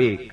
1,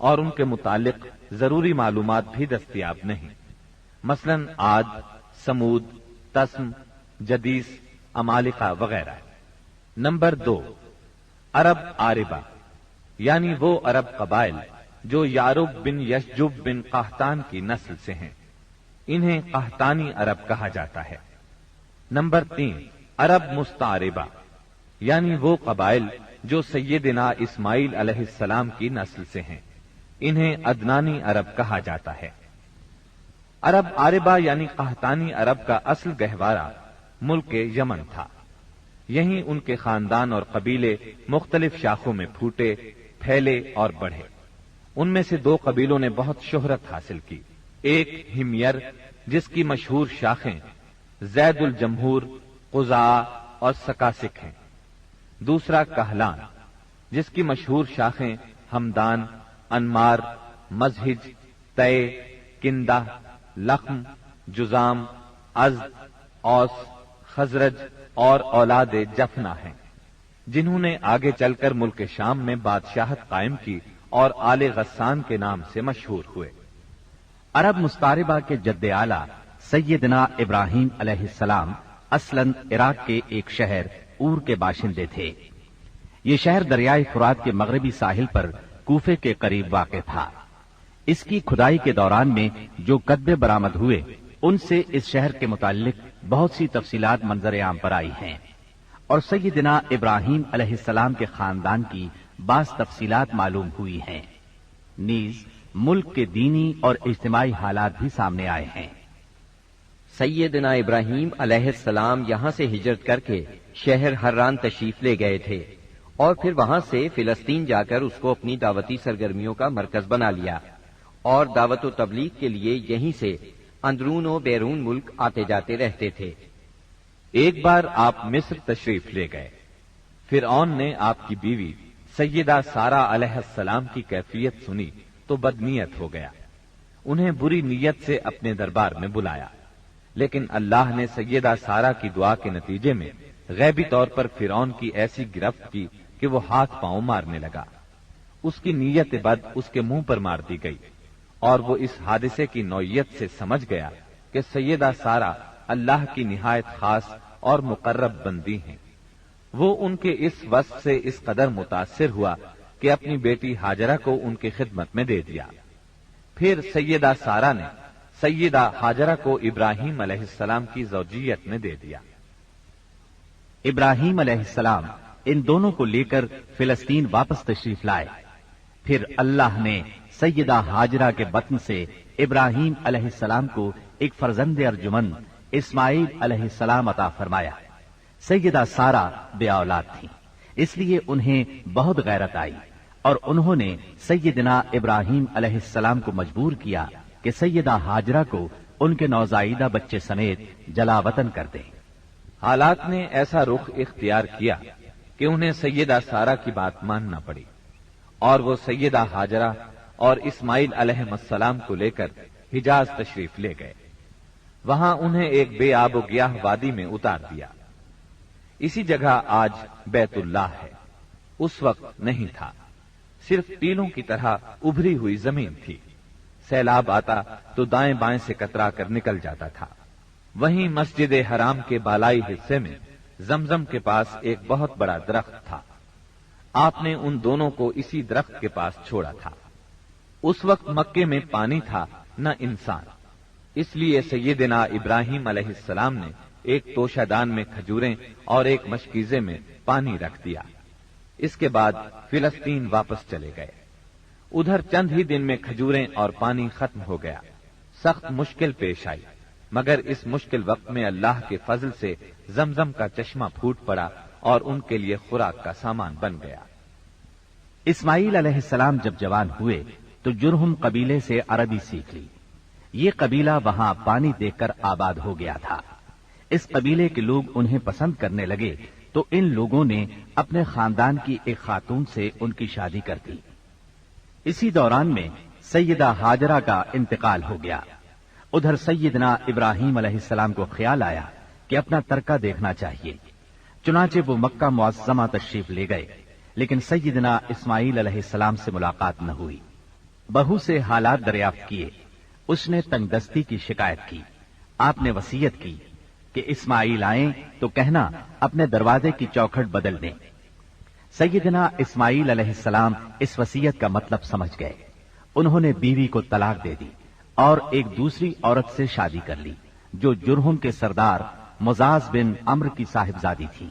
اور ان کے متعلق ضروری معلومات بھی دستیاب نہیں، مثلا عاد، سمود، تسم، جدیس، عمالقہ وغیرہ۔ نمبر 2، عرب عاربہ، یعنی وہ عرب قبائل جو یارب بن یشجب بن قحطان کی نسل سے ہیں، انہیں قحطانی عرب کہا جاتا ہے۔ نمبر 3، عرب مستعربہ، یعنی وہ قبائل جو سیدنا اسماعیل علیہ السلام کی نسل سے ہیں، انہیں عدنانی عرب کہا جاتا ہے۔ عرب عاربہ یعنی قحطانی عرب کا اصل گہوارہ ملک یمن تھا۔ یہیں ان کے خاندان اور قبیلے مختلف شاخوں میں پھوٹے، پھیلے اور بڑھے۔ ان میں سے 2 قبیلوں نے بہت شہرت حاصل کی، ایک ہمیر جس کی مشہور شاخیں زید الجمہور، قزاع اور سکاسک ہیں، دوسرا کہلان جس کی مشہور شاخیں ہمدان، انمار، مزہج، تے، کندہ، لخم، جزام، ازد، اوس، خزرج اور اولاد جفنہ ہیں، جنہوں نے آگے چل کر ملک شام میں بادشاہت قائم کی اور آل غسان کے نام سے مشہور ہوئے۔ عرب مستعربہ کے جد اعلیٰ سیدنا ابراہیم علیہ السلام اصلاً عراق کے ایک شہر اور کے باشندے تھے۔ یہ شہر دریائے فرات کے مغربی ساحل پر کوفے کے قریب واقع تھا۔ اس کی کھدائی کے دوران میں جو کتبے برآمد ہوئے ان سے اس شہر کے متعلق بہت سی تفصیلات منظر عام پر آئی ہیں، اور سیدنا ابراہیم علیہ السلام کے خاندان کی بعض تفصیلات معلوم ہوئی ہیں۔ نیز ملک کے دینی اور اجتماعی حالات بھی سامنے آئے ہیں۔ سیدنا ابراہیم علیہ السلام یہاں سے ہجرت کر کے شہر حران تشریف لے گئے تھے، اور پھر وہاں سے فلسطین جا کر اس کو اپنی دعوتی سرگرمیوں کا مرکز بنا لیا، اور دعوت و تبلیغ کے لیے یہیں سے اندرون و بیرون ملک آتے جاتے رہتے تھے۔ ایک بار آپ مصر تشریف لے گئے۔ فرعون نے آپ کی بیوی سیدہ سارہ علیہ السلام کی کیفیت سنی تو بدنیت ہو گیا، انہیں بری نیت سے اپنے دربار میں بلایا، لیکن اللہ نے سیدہ سارہ کی دعا کے نتیجے میں غیبی طور پر فرعون کی ایسی گرفت کی کہ وہ ہاتھ پاؤں مارنے لگا۔ اس کی نیت بد اس کے منہ پر مار دی گئی، اور وہ اس حادثے کی نوعیت سے سمجھ گیا کہ سیدہ سارہ اللہ کی نہایت خاص اور مقرب بندی ہیں۔ وہ ان کے اس وصف سے اس قدر متاثر ہوا کہ اپنی بیٹی ہاجرہ کو ان کی خدمت میں دے دیا۔ پھر سیدہ سارہ نے سیدہ ہاجرہ کو ابراہیم علیہ السلام کی زوجیت میں دے دیا۔ ابراہیم علیہ السلام ان دونوں کو لے کر فلسطین واپس تشریف لائے۔ پھر اللہ نے سیدہ ہاجرہ کے بطن سے ابراہیم علیہ السلام کو ایک فرزند ارجمن اسماعیل علیہ السلام عطا فرمایا۔ سیدہ سارہ بے اولاد تھیں، اس لیے انہیں بہت غیرت آئی، اور انہوں نے سیدنا ابراہیم علیہ السلام کو مجبور کیا کہ سیدہ ہاجرہ کو ان کے نوزائیدہ بچے سمیت جلا وطن کر دیں۔ حالات نے ایسا رخ اختیار کیا کہ انہیں سیدہ سارہ کی بات ماننا پڑی، اور وہ سیدہ ہاجرہ اور اسماعیل علیہ السلام کو لے کر حجاز تشریف لے گئے۔ وہاں انہیں ایک بے آب و گیاہ وادی میں اتار دیا۔ اسی جگہ آج بیت اللہ ہے، اس وقت نہیں تھا، صرف ٹیلوں کی طرح ابھری ہوئی زمین تھی۔ سیلاب آتا تو دائیں بائیں سے کترا کر نکل جاتا تھا۔ وہیں مسجد حرام کے بالائی حصے میں زمزم کے پاس ایک بہت بڑا درخت تھا۔ آپ نے ان دونوں کو اسی درخت کے پاس چھوڑا تھا۔ اس وقت مکے میں پانی تھا نہ انسان، اس لیے سیدنا ابراہیم علیہ السلام نے ایک توشہ دان میں کھجوریں اور ایک مشکیزے میں پانی رکھ دیا۔ اس کے بعد فلسطین واپس چلے گئے۔ ادھر چند ہی دن میں کھجوریں اور پانی ختم ہو گیا۔ سخت مشکل پیش آئی، مگر اس مشکل وقت میں اللہ کے فضل سے زمزم کا چشمہ پھوٹ پڑا اور ان کے لیے خوراک کا سامان بن گیا۔ اسماعیل علیہ السلام جب جوان ہوئے تو جرہم قبیلے سے عربی سیکھ لی۔ یہ قبیلہ وہاں پانی دیکھ کر آباد ہو گیا تھا۔ اس قبیلے کے لوگ انہیں پسند کرنے لگے تو ان لوگوں نے اپنے خاندان کی ایک خاتون سے ان کی شادی کر دی۔ اسی دوران میں سیدہ ہاجرہ کا انتقال ہو گیا۔ ادھر سیدنا ابراہیم علیہ السلام کو خیال آیا کہ اپنا ترکہ دیکھنا چاہیے، چنانچہ وہ مکہ معظمہ تشریف لے گئے، لیکن سیدنا اسماعیل علیہ السلام سے ملاقات نہ ہوئی۔ بہو سے حالات دریافت کیے. اس نے تنگ دستی کی شکایت کی. آپ نے وصیت کی کہ اسماعیل آئیں تو کہنا اپنے دروازے کی چوکھٹ بدل دیں. سیدنا اسماعیل علیہ السلام اس وصیت کا مطلب سمجھ گئے. انہوں نے بیوی کو طلاق دے دی اور ایک دوسری عورت سے شادی کر لی جو جرہم کے سردار مزاز بن عمرو کی صاحبزادی تھی.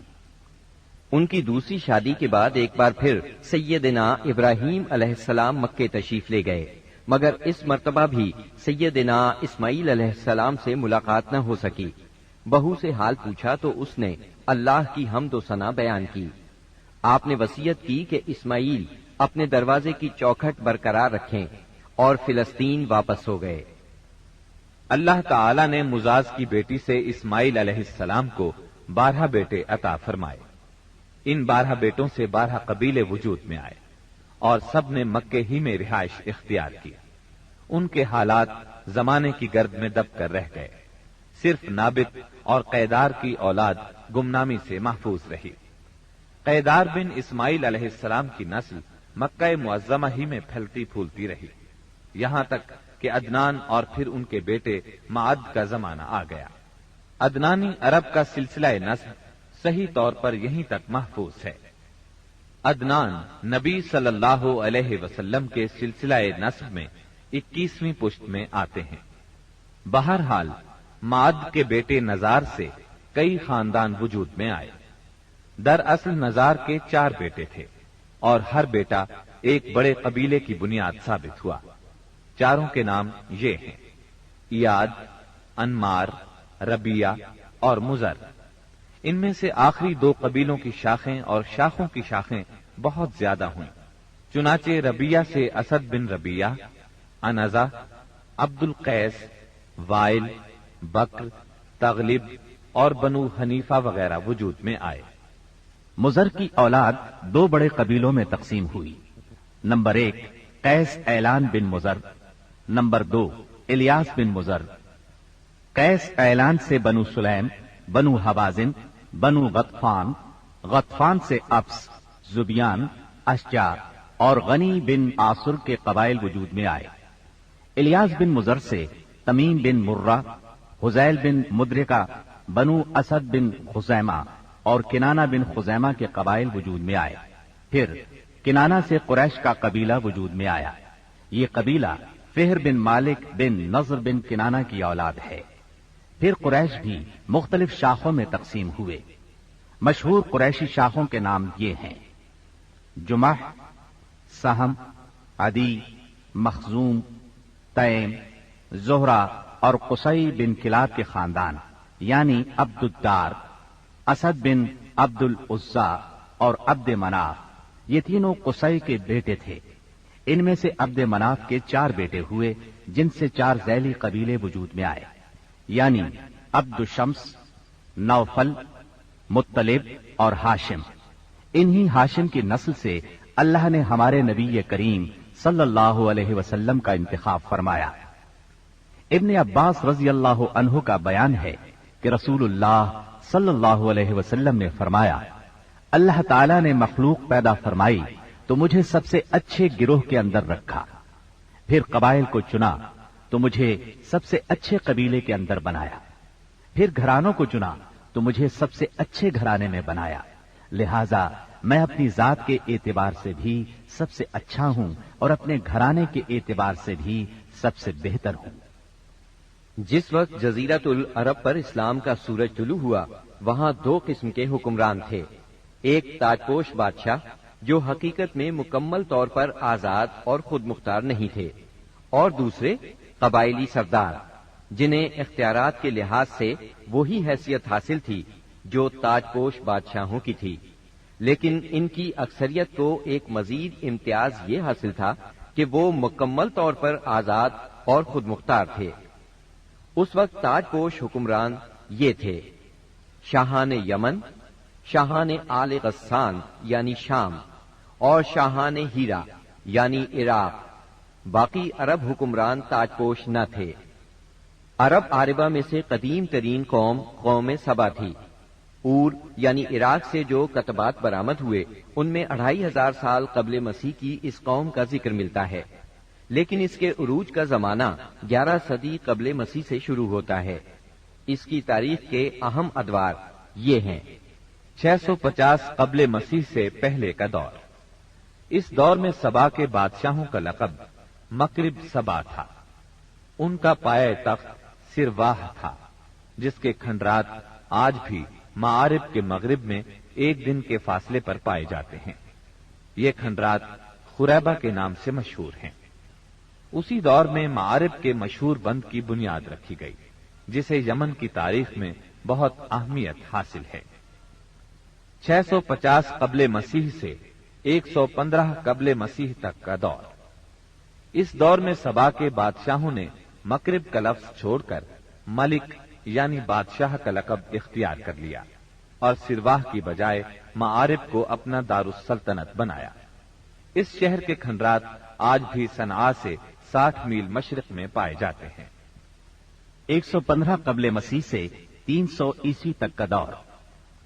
ان کی دوسری شادی کے بعد ایک بار پھر سیدنا ابراہیم علیہ السلام مکے تشریف لے گئے، مگر اس مرتبہ بھی سیدنا اسماعیل علیہ السلام سے ملاقات نہ ہو سکی. بہو سے حال پوچھا تو اس نے اللہ کی حمد و ثنا بیان کی. آپ نے وصیت کی کہ اسماعیل اپنے دروازے کی چوکھٹ برقرار رکھیں اور فلسطین واپس ہو گئے. اللہ تعالی نے مزاز کی بیٹی سے اسماعیل علیہ السلام کو 12 بیٹے عطا فرمائے. ان 12 بیٹوں سے 12 قبیلے وجود میں آئے اور سب نے مکے ہی میں رہائش اختیار کی. ان کے حالات زمانے کی گرد میں دب کر رہ گئے. صرف نابت اور قیدار کی اولاد گمنامی سے محفوظ رہی. قیدار بن اسماعیل علیہ السلام کی نسل مکہ معظمہ ہی میں پھیلتی پھولتی رہی، یہاں تک کہ عدنان اور پھر ان کے بیٹے معد کا زمانہ آ گیا. عدنانی عرب کا سلسلہ نسب صحیح طور پر یہیں تک محفوظ ہے. عدنان نبی صلی اللہ علیہ وسلم کے سلسلہ نسب میں 21ویں پشت میں آتے ہیں. بہرحال معد کے بیٹے نزار سے کئی خاندان وجود میں آئے. دراصل نزار کے 4 بیٹے تھے اور ہر بیٹا ایک بڑے قبیلے کی بنیاد ثابت ہوا. چاروں کے نام یہ ہیں: ایاد، انمار، ربیہ اور مزر. ان میں سے آخری 2 قبیلوں کی شاخیں اور شاخوں کی شاخیں بہت زیادہ ہوئیں. چنانچہ ربیہ سے اسد بن ربیہ، انزہ، عبد القیس، وائل، بکر، تغلب اور بنو حنیفہ وغیرہ وجود میں آئے. مزر کی اولاد 2 بڑے قبیلوں میں تقسیم ہوئی. نمبر 1 قیس اعلان بن مزر، نمبر 2 الیاس بن مزر. قیس اعلان سے بنو سلیم، بنو حوازن، بنو غطفان، غطفان سے ابس، زبیان، اشجار اور غنی بن آصر کے قبائل وجود میں آئے. الیاس بن مزر سے تمیم بن مرہ، حزیل بن مدرکہ، بنو اسد بن خزیمہ اور کنانہ بن خزیمہ کے قبائل وجود میں آئے. پھر کنانہ سے قریش کا قبیلہ وجود میں آیا. یہ قبیلہ فہر بن مالک بن نضر بن کنانہ کی اولاد ہے. پھر قریش بھی مختلف شاخوں میں تقسیم ہوئے. مشہور قریشی شاخوں کے نام یہ ہیں: جمح، سہم، عدی، مخزوم، تیم، زہرہ اور قصی بن کلاب کے خاندان یعنی عبد الدار، اسد بن عبد العزا اور عبد مناف. یہ تینوں قصی کے بیٹے تھے. ان میں سے عبد مناف کے 4 بیٹے ہوئے جن سے 4 ذیلی قبیلے وجود میں آئے یعنی عبد الشمس، نوفل، مطلب اور ہاشم. انہی ہاشم کی نسل سے اللہ نے ہمارے نبی کریم صلی اللہ علیہ وسلم کا انتخاب فرمایا. ابن عباس رضی اللہ عنہ کا بیان ہے کہ رسول اللہ صلی اللہ علیہ وسلم نے فرمایا: اللہ تعالیٰ نے مخلوق پیدا فرمائی تو مجھے سب سے اچھے گروہ کے اندر رکھا، پھر قبائل کو چنا تو مجھے سب سے اچھے قبیلے کے اندر بنایا، پھر گھرانوں کو چنا تو مجھے سب سے اچھے گھرانے میں بنایا. لہذا میں اپنی ذات کے اعتبار سے بھی سب سے اچھا ہوں اور اپنے گھرانے کے اعتبار سے بھی سب سے بہتر ہوں. جس وقت جزیرۃ العرب پر اسلام کا سورج طلوع ہوا، وہاں 2 قسم کے حکمران تھے. ایک تاجپوش بادشاہ جو حقیقت میں مکمل طور پر آزاد اور خود مختار نہیں تھے، اور دوسرے قبائلی سردار جنہیں اختیارات کے لحاظ سے وہی حیثیت حاصل تھی جو تاجپوش بادشاہوں کی تھی، لیکن ان کی اکثریت کو ایک مزید امتیاز یہ حاصل تھا کہ وہ مکمل طور پر آزاد اور خود مختار تھے. اس وقت تاجپوش حکمران یہ تھے: شاہان یمن، شاہان آل غسان یعنی شام، اور شاہان ہیرا یعنی عراق. باقی عرب حکمران تاجپوش نہ تھے. عرب عاربہ میں سے قدیم ترین قوم سبا تھی. اور یعنی عراق سے جو کتبات برآمد ہوئے ان میں 2500 سال قبل مسیح کی اس قوم کا ذکر ملتا ہے، لیکن اس کے عروج کا زمانہ 11 صدی قبل مسیح سے شروع ہوتا ہے۔ اس کی تاریخ کے اہم ادوار یہ ہیں: 650 قبل مسیح سے پہلے کا دور۔ اس دور میں سبا کے بادشاہوں کا لقب مکرب سبا تھا۔ ان کا پایہ تخت سرواہ تھا، جس کے کھنڈرات آج بھی معارب کے مغرب میں ایک دن کے فاصلے پر پائے جاتے ہیں۔ یہ کھنڈرات خریبہ کے نام سے مشہور ہیں۔ اسی دور میں معارب کے مشہور بند کی بنیاد رکھی گئی، جسے یمن کی تاریخ میں بہت اہمیت حاصل ہے۔ 650 قبل مسیح سے 115 قبل مسیح تک کا دور۔ اس دور میں سبا کے بادشاہوں نے مکرب کا لفظ چھوڑ کر ملک یعنی بادشاہ کا لقب اختیار کر لیا اور سرواہ کی بجائے معارب کو اپنا دارالسلطنت بنایا۔ اس شہر کے کھنڈرات آج بھی صنعاء سے 60 میل مشرق میں پائے جاتے ہیں۔ 115 قبل مسیح سے 300 عیسوی تک کا دور۔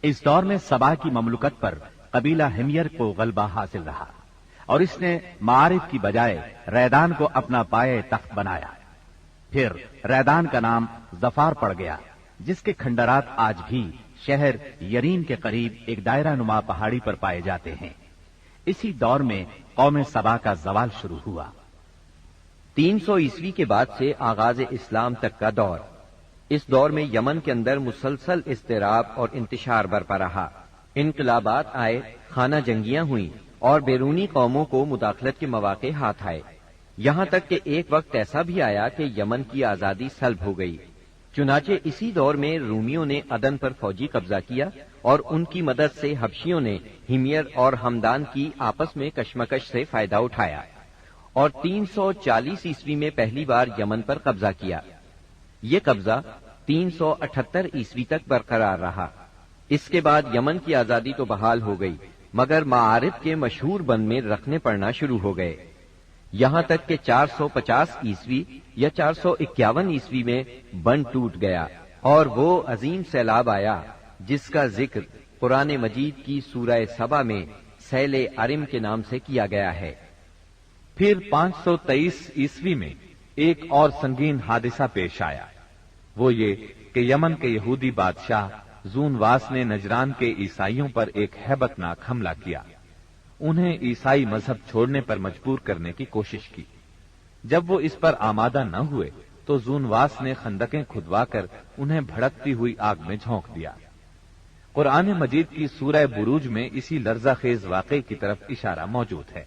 اس دور میں سبا کی مملکت پر قبیلہ ہمیر کو غلبہ حاصل رہا اور اس نے معارف کی بجائے ریدان کو اپنا پایہ تخت بنایا۔ پھر ریدان کا نام ظفار پڑ گیا، جس کے کھنڈرات آج بھی شہر یرین کے قریب ایک دائرہ نما پہاڑی پر پائے جاتے ہیں۔ اسی دور میں قوم سبا کا زوال شروع ہوا۔ 300 عیسوی کے بعد سے آغاز اسلام تک کا دور۔ اس دور میں یمن کے اندر مسلسل اضطراب اور انتشار برپا رہا۔ انقلابات آئے، خانہ جنگیاں ہوئیں اور بیرونی قوموں کو مداخلت کے مواقع ہاتھ آئے، یہاں تک کہ ایک وقت ایسا بھی آیا کہ یمن کی آزادی سلب ہو گئی۔ چنانچہ اسی دور میں رومیوں نے عدن پر فوجی قبضہ کیا اور ان کی مدد سے حبشیوں نے ہمیر اور ہمدان کی آپس میں کشمکش سے فائدہ اٹھایا اور 340 عیسوی میں پہلی بار یمن پر قبضہ کیا۔ یہ قبضہ 378 عیسوی تک برقرار رہا۔ اس کے بعد یمن کی آزادی تو بحال ہو گئی، مگر معارف کے مشہور بند میں رکھنے پڑنا شروع ہو گئے، یہاں تک کہ 450 عیسوی یا 451 عیسوی میں بند ٹوٹ گیا اور وہ عظیم سیلاب آیا جس کا ذکر قرآن مجید کی سورہ سبا میں سیل ارم کے نام سے کیا گیا ہے۔ پھر 523 عیسوی میں ایک اور سنگین حادثہ پیش آیا، وہ یہ کہ یمن کے یہودی بادشاہ زونواس نے نجران کے عیسائیوں پر ایک ہیبت ناک حملہ کیا۔ انہیں عیسائی مذہب چھوڑنے پر مجبور کرنے کی کوشش کی۔ جب وہ اس پر آمادہ نہ ہوئے تو زونواس نے خندقیں کھدوا کر انہیں بھڑکتی ہوئی آگ میں جھونک دیا۔ قرآن مجید کی سورہ بروج میں اسی لرزہ خیز واقعے کی طرف اشارہ موجود ہے۔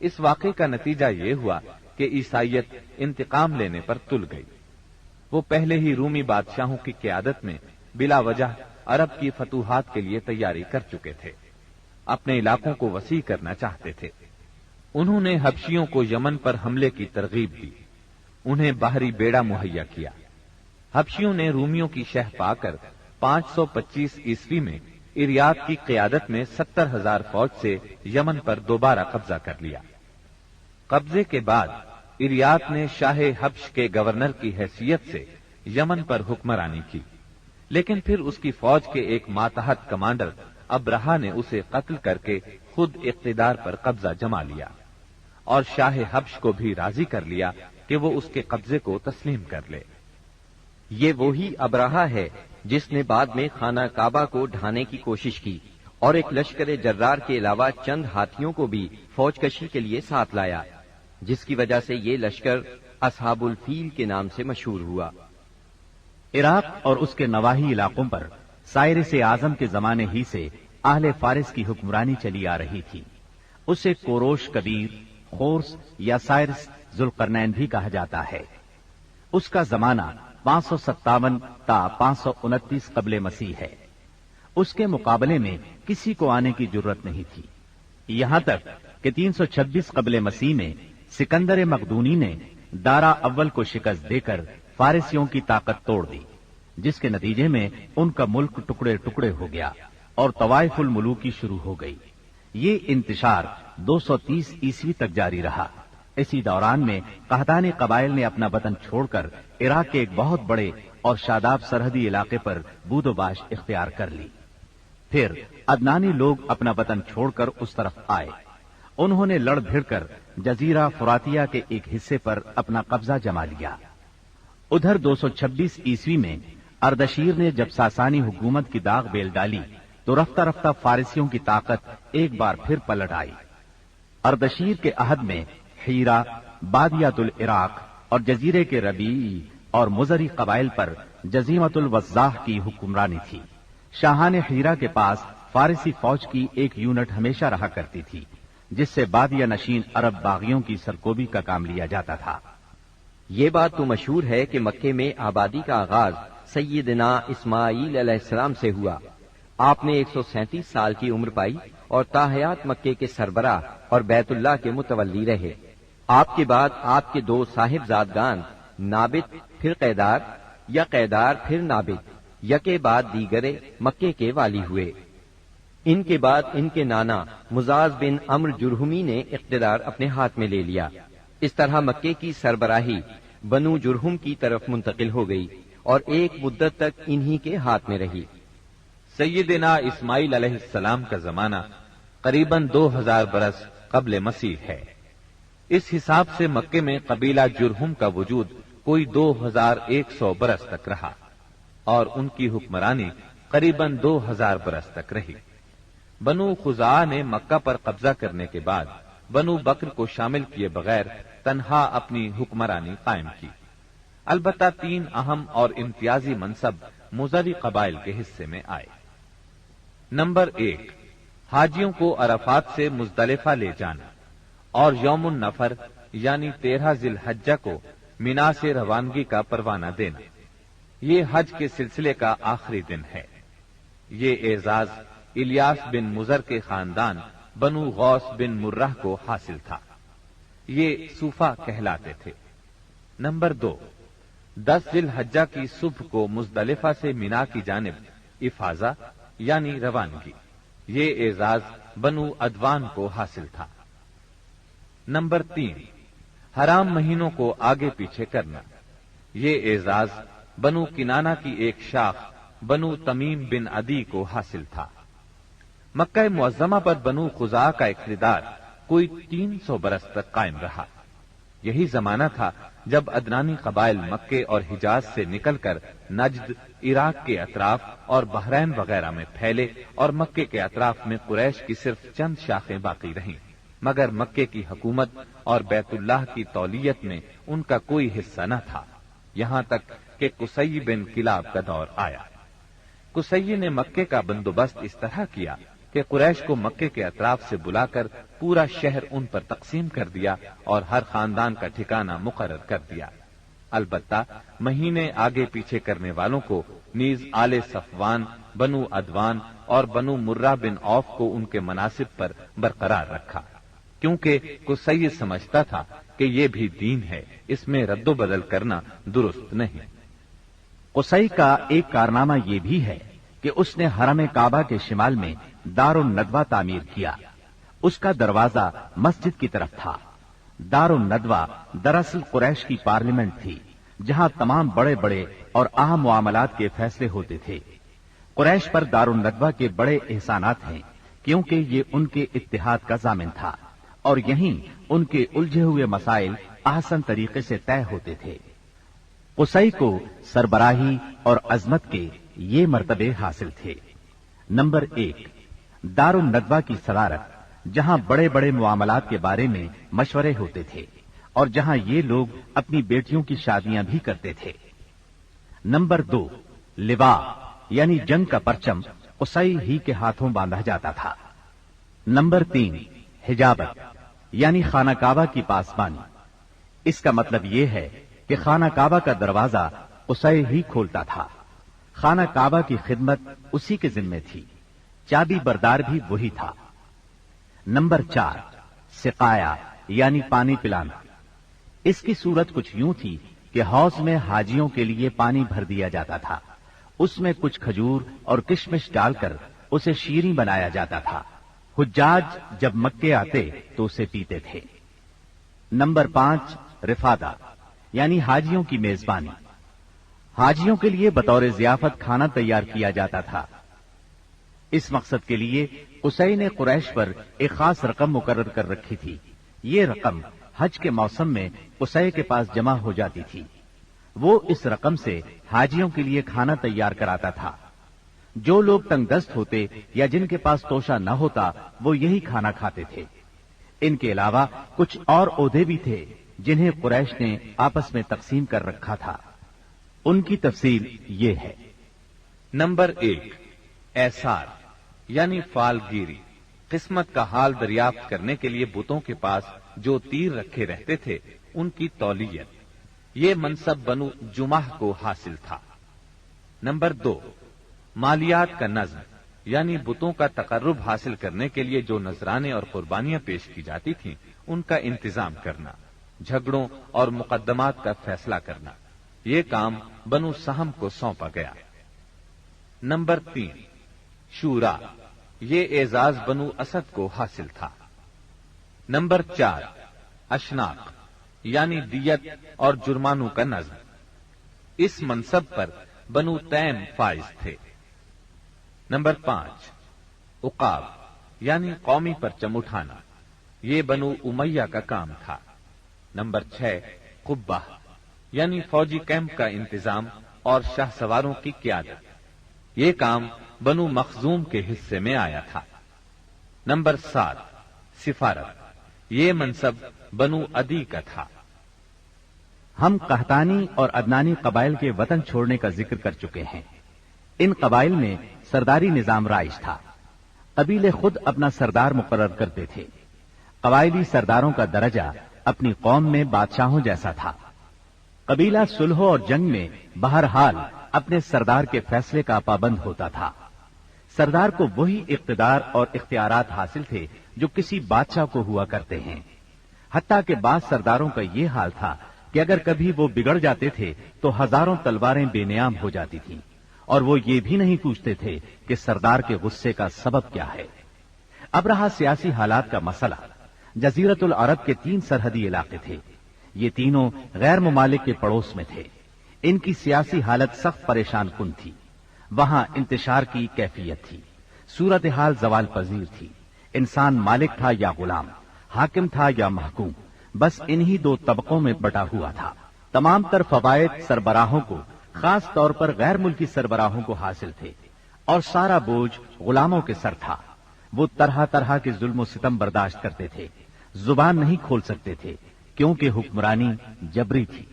اس واقعے کا نتیجہ یہ ہوا کہ عیسائیت انتقام لینے پر تل گئی۔ وہ پہلے ہی رومی بادشاہوں کی قیادت میں بلا وجہ عرب کی فتوحات کے لیے تیاری کر چکے تھے، اپنے علاقوں کو وسیع کرنا چاہتے تھے۔ انہوں نے حبشیوں کو یمن پر حملے کی ترغیب دی، انہیں باہری بیڑا مہیا کیا۔ حبشیوں نے رومیوں کی شہ پا کر 525 عیسوی میں اریات کی قیادت میں 70,000 فوج سے یمن پر دوبارہ قبضہ کر لیا۔ قبضے کے بعد اریات نے شاہ حبش کے گورنر کی حیثیت سے یمن پر حکمرانی کی، لیکن پھر اس کی فوج کے ایک ماتحت کمانڈر ابرہا نے اسے قتل کر کے خود اقتدار پر قبضہ جما لیا اور شاہ حبش کو بھی راضی کر لیا کہ وہ اس کے قبضے کو تسلیم کر لے۔ یہ وہی ابرہا ہے جس نے بعد میں خانہ کعبہ کو ڈھانے کی کوشش کی اور ایک لشکر جرار کے علاوہ چند ہاتھیوں کو بھی فوج کشی کے لیے ساتھ لایا، جس کی وجہ سے یہ لشکر اصحاب الفیل کے نام سے مشہور ہوا۔ عراق اور اس کے نواحی علاقوں پر سائرس اعظم کے زمانے ہی سے اہل فارس کی حکمرانی چلی آ رہی تھی۔ اسے کوروش کبیر، خورس یا سائرس ذوالقرنین بھی کہا جاتا ہے۔ اس کا زمانہ 557 تا 529 قبل مسیح ہے۔ اس کے مقابلے میں کسی کو آنے کی جرت نہیں تھی، یہاں تک کہ 326 قبل مسیح میں سکندر مقدونی نے دارا اول کو شکست دے کر فارسیوں کی طاقت توڑ دی، جس کے نتیجے میں ان کا ملک ٹکڑے ٹکڑے ہو گیا اور طوائف الملوکی شروع ہو گئی۔ یہ انتشار 230 عیسوی تک جاری رہا۔ اسی دوران میں قحطانی قبائل نے اپنا وطن چھوڑ کر عراق کے ایک بہت بڑے اور شاداب سرحدی علاقے پر بود و باش اختیار کر لی۔ پھر عدنانی لوگ اپنا وطن چھوڑ کر اس طرف آئے انہوں نے لڑ بھیڑ کر جزیرہ فراتیہ کے ایک حصے پر اپنا قبضہ جما لیا۔ ادھر 226 عیسوی میں اردشیر نے جب ساسانی حکومت کی داغ بیل ڈالی تو رفتہ رفتہ فارسیوں کی طاقت ایک بار پھر پلٹ آئی۔ اردشیر کے عہد میں حیرہ، بادیات العراق اور جزیرے کے ربیعی اور مزری قبائل پر جزیمت الوضاح کی حکمرانی تھی۔ شاہان حیرہ کے پاس فارسی فوج کی ایک یونٹ ہمیشہ رہا کرتی تھی، جس سے بادیہ نشین عرب باغیوں کی سرکوبی کا کام لیا جاتا تھا۔ یہ بات تو مشہور ہے کہ مکے میں آبادی کا آغاز سیدنا اسماعیل علیہ السلام سے ہوا۔ آپ نے 137 سال کی عمر پائی اور تاحیات مکے کے سربراہ اور بیت اللہ کے متولی رہے۔ آپ کے بعد آپ کے دو صاحبزادگان نابت پھر قیدار یا قیدار پھر نابت یکے بعد دیگرے مکے کے والی ہوئے۔ ان کے بعد ان کے نانا مزاز بن عمرو جرہمی نے اقتدار اپنے ہاتھ میں لے لیا۔ اس طرح مکے کی سربراہی بنو جرہم کی طرف منتقل ہو گئی اور ایک مدت تک انہی کے ہاتھ میں رہی۔ سیدنا اسماعیل علیہ السلام کا زمانہ قریباً 2000 برس قبل مسیح ہے۔ اس حساب سے مکے میں قبیلہ جرہم کا وجود کوئی 2100 برس تک رہا اور ان کی حکمرانی قریباً 2000 برس تک رہی۔ بنو خزاعہ نے مکہ پر قبضہ کرنے کے بعد بنو بکر کو شامل کیے بغیر تنہا اپنی حکمرانی قائم کی۔ البتہ 3 اہم اور امتیازی منصب مزری قبائل کے حصے میں آئے۔ نمبر 1، حاجیوں کو عرفات سے مزدلفہ لے جانا اور یوم النفر یعنی 13 ذی الحجہ کو مینا سے روانگی کا پروانہ دینا۔ یہ حج کے سلسلے کا آخری دن ہے۔ یہ اعزاز الیاس بن مزر کے خاندان بنو غوث بن مرہ کو حاصل تھا۔ یہ صوفہ کہلاتے تھے۔ نمبر 2، 10 ذی الحجہ کی صبح کو مزدلفہ سے مینا کی جانب افاضہ یعنی روانگی۔ یہ اعزاز بنو ادوان کو حاصل تھا۔ نمبر 3، حرام مہینوں کو آگے پیچھے کرنا۔ یہ اعزاز بنو کنانہ کی ایک شاخ بنو تمیم بن عدی کو حاصل تھا۔ مکہ معظمہ پر بنو خزاعہ کا اقتدار کوئی 300 برس تک قائم رہا۔ یہی زمانہ تھا جب ادنانی قبائل مکے اور حجاز سے نکل کر نجد، عراق کے اطراف اور بحرین وغیرہ میں پھیلے اور مکے کے اطراف میں قریش کی صرف چند شاخیں باقی رہیں، مگر مکے کی حکومت اور بیت اللہ کی تولیت میں ان کا کوئی حصہ نہ تھا، یہاں تک کہ قصی بن کلاب کا دور آیا۔ قصی نے مکے کا بندوبست اس طرح کیا کہ قریش کو مکے کے اطراف سے بلا کر پورا شہر ان پر تقسیم کر دیا اور ہر خاندان کا ٹھکانہ مقرر کر دیا۔ البتہ مہینے آگے پیچھے کرنے والوں کو نیز آل صفوان، بنو ادوان اور بنو مرہ بن عوف کو ان کے مناصب پر برقرار رکھا، کیونکہ قصی سمجھتا تھا کہ یہ بھی دین ہے، اس میں رد و بدل کرنا درست نہیں۔ قصی کا ایک کارنامہ یہ بھی ہے کہ اس نے حرم کعبہ کے شمال میں دار الندوہ تعمیر کیا۔ اس کا دروازہ مسجد کی طرف تھا۔ دار الندوہ دراصل قریش کی پارلیمنٹ تھی، جہاں تمام بڑے بڑے اور اہم معاملات کے فیصلے ہوتے تھے۔ قریش پر دار الندوہ کے بڑے احسانات ہیں، کیونکہ یہ ان کے اتحاد کا ضامن تھا اور یہیں ان کے الجھے ہوئے مسائل احسن طریقے سے طے ہوتے تھے۔ قصی کو سربراہی اور عظمت کے یہ مرتبے حاصل تھے۔ نمبر 1، دار الندوہ کی صدارت، جہاں بڑے بڑے معاملات کے بارے میں مشورے ہوتے تھے اور جہاں یہ لوگ اپنی بیٹیوں کی شادیاں بھی کرتے تھے۔ نمبر 2، لوا یعنی جنگ کا پرچم قصی ہی کے ہاتھوں باندھا جاتا تھا۔ نمبر 3، حجابت یعنی خانہ کعبہ کی پاسبانی۔ اس کا مطلب یہ ہے کہ خانہ کعبہ کا دروازہ قصی ہی کھولتا تھا۔ خانہ کعبہ کی خدمت اسی کے ذمے تھی، چابی بردار بھی وہی تھا۔ نمبر 4، سقایا یعنی پانی پلانا۔ اس کی صورت کچھ یوں تھی کہ حوض میں حاجیوں کے لیے پانی بھر دیا جاتا تھا، اس میں کچھ کھجور اور کشمش ڈال کر اسے شیریں بنایا جاتا تھا۔ حجاج جب مکے آتے تو اسے پیتے تھے۔ نمبر 5، رفادہ یعنی حاجیوں کی میزبانی۔ حاجیوں کے لیے بطور ضیافت کھانا تیار کیا جاتا تھا۔ اس مقصد کے لیے قصی نے قریش پر ایک خاص رقم مقرر کر رکھی تھی. یہ رقم حج کے موسم میں قصی کے پاس جمع ہو جاتی تھی. وہ اس رقم سے حاجیوں کے لیے کھانا تیار کراتا تھا. جو لوگ تنگ دست ہوتے یا جن کے پاس توشہ نہ ہوتا وہ یہی کھانا کھاتے تھے. ان کے علاوہ کچھ اور عہدے بھی تھے جنہیں قریش نے آپس میں تقسیم کر رکھا تھا. ان کی تفصیل یہ ہے. نمبر 1، ایثار یعنی فال گیری، قسمت کا حال دریافت کرنے کے لیے بتوں کے پاس جو تیر رکھے رہتے تھے ان کی تولیت. یہ منصب بنو جمح کو حاصل تھا. نمبر 2، مالیات کا نظم یعنی بتوں کا تقرب حاصل کرنے کے لیے جو نذرانے اور قربانیاں پیش کی جاتی تھیں ان کا انتظام کرنا، جھگڑوں اور مقدمات کا فیصلہ کرنا. یہ کام بنو سہم کو سونپا گیا. نمبر 3، شورا، یہ اعزاز بنو اسد کو حاصل تھا. نمبر 4، اشناق یعنی دیت اور جرمانوں کا نظم. اس منصب پر بنو تیم فائز تھے. نمبر 5، عقاب یعنی قومی پرچم اٹھانا، یہ بنو امیہ کا کام تھا. نمبر 6، قبہ یعنی فوجی کیمپ کا انتظام اور شاہ سواروں کی قیادت، یہ کام بنو مخزوم کے حصے میں آیا تھا. نمبر 7، سفارت، یہ منصب بنو عدی کا تھا. ہم قحطانی اور عدنانی قبائل کے وطن چھوڑنے کا ذکر کر چکے ہیں. ان قبائل میں سرداری نظام رائج تھا. قبیلے خود اپنا سردار مقرر کرتے تھے. قبائلی سرداروں کا درجہ اپنی قوم میں بادشاہوں جیسا تھا. قبیلہ صلح اور جنگ میں بہرحال اپنے سردار کے فیصلے کا پابند ہوتا تھا. سردار کو وہی اقتدار اور اختیارات حاصل تھے جو کسی بادشاہ کو ہوا کرتے ہیں. حتیٰ کہ بعض سرداروں کا یہ حال تھا کہ اگر کبھی وہ بگڑ جاتے تھے تو ہزاروں تلواریں بے نیام ہو جاتی تھیں اور وہ یہ بھی نہیں پوچھتے تھے کہ سردار کے غصے کا سبب کیا ہے. اب رہا سیاسی حالات کا مسئلہ. جزیرت العرب کے 3 سرحدی علاقے تھے. یہ تینوں غیر ممالک کے پڑوس میں تھے. ان کی سیاسی حالت سخت پریشان کن تھی. وہاں انتشار کی کیفیت تھی. صورتحال زوال پذیر تھی. انسان مالک تھا یا غلام، حاکم تھا یا محکوم، بس انہی 2 طبقوں میں بٹا ہوا تھا. تمام تر فوائد سربراہوں کو، خاص طور پر غیر ملکی سربراہوں کو حاصل تھے اور سارا بوجھ غلاموں کے سر تھا. وہ طرح طرح کے ظلم و ستم برداشت کرتے تھے. زبان نہیں کھول سکتے تھے کیونکہ حکمرانی جبری تھی.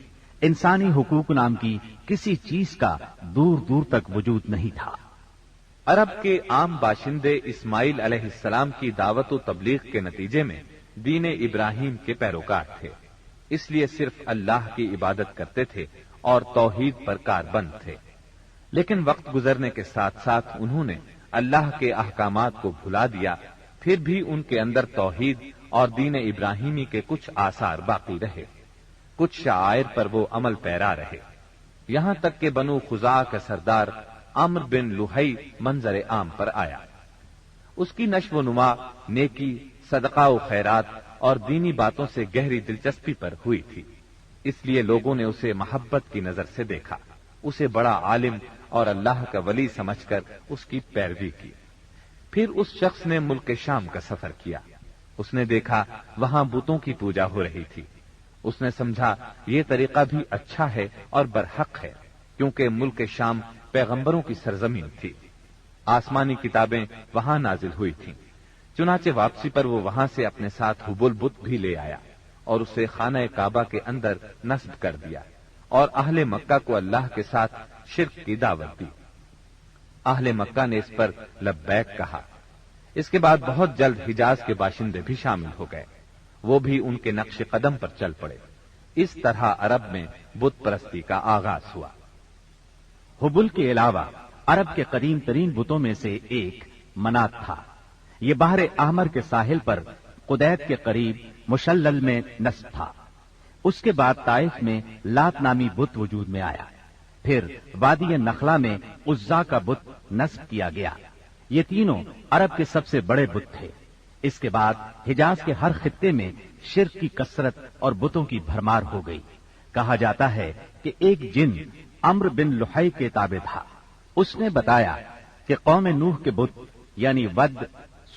انسانی حقوق نام کی کسی چیز کا دور دور تک وجود نہیں تھا. عرب کے عام باشندے اسماعیل علیہ السلام کی دعوت و تبلیغ کے نتیجے میں دین ابراہیم کے پیروکار تھے. اس لیے صرف اللہ کی عبادت کرتے تھے اور توحید پر کاربند تھے. لیکن وقت گزرنے کے ساتھ ساتھ انہوں نے اللہ کے احکامات کو بھلا دیا. پھر بھی ان کے اندر توحید اور دین ابراہیمی کے کچھ آثار باقی رہے. کچھ شعائر پر وہ عمل پیرا رہے. یہاں تک کہ بنو خزاعہ کا سردار عمرو بن لوہی منظر عام پر آیا. اس کی نشو و نما نیکی، صدقہ و خیرات اور دینی باتوں سے گہری دلچسپی پر ہوئی تھی. اس لیے لوگوں نے اسے محبت کی نظر سے دیکھا. اسے بڑا عالم اور اللہ کا ولی سمجھ کر اس کی پیروی کی. پھر اس شخص نے ملک شام کا سفر کیا. اس نے دیکھا وہاں بتوں کی پوجا ہو رہی تھی. اس نے سمجھا یہ طریقہ بھی اچھا ہے اور برحق ہے، کیونکہ ملک شام پیغمبروں کی سرزمین تھی. آسمانی کتابیں وہاں نازل ہوئی تھیں. چنانچہ واپسی پر وہ وہاں سے اپنے ساتھ حبل بت بھی لے آیا اور اسے خانہ کعبہ کے اندر نصب کر دیا اور اہل مکہ کو اللہ کے ساتھ شرک کی دعوت دی. اہل مکہ نے اس پر لبیک کہا. اس کے بعد بہت جلد حجاز کے باشندے بھی شامل ہو گئے. وہ بھی ان کے نقش قدم پر چل پڑے. اس طرح عرب میں بت پرستی کا آغاز ہوا. حبل کے علاوہ عرب کے قدیم ترین بتوں میں سے ایک منات تھا. یہ بحر احمر کے ساحل پر قدیت کے قریب مشلل میں نصب تھا. اس کے بعد طائف میں لات نامی بت وجود میں آیا. پھر وادی نخلا میں عزا کا بت نصب کیا گیا. یہ تینوں عرب کے سب سے بڑے بت تھے. اس کے بعد حجاز کے ہر خطے میں شرک کی کثرت اور بتوں کی بھرمار ہو گئی. کہا جاتا ہے کہ ایک جن عمرو بن لوہی کے تابع تھا. اس نے بتایا کہ قوم نوح کے بت یعنی ود،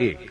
1,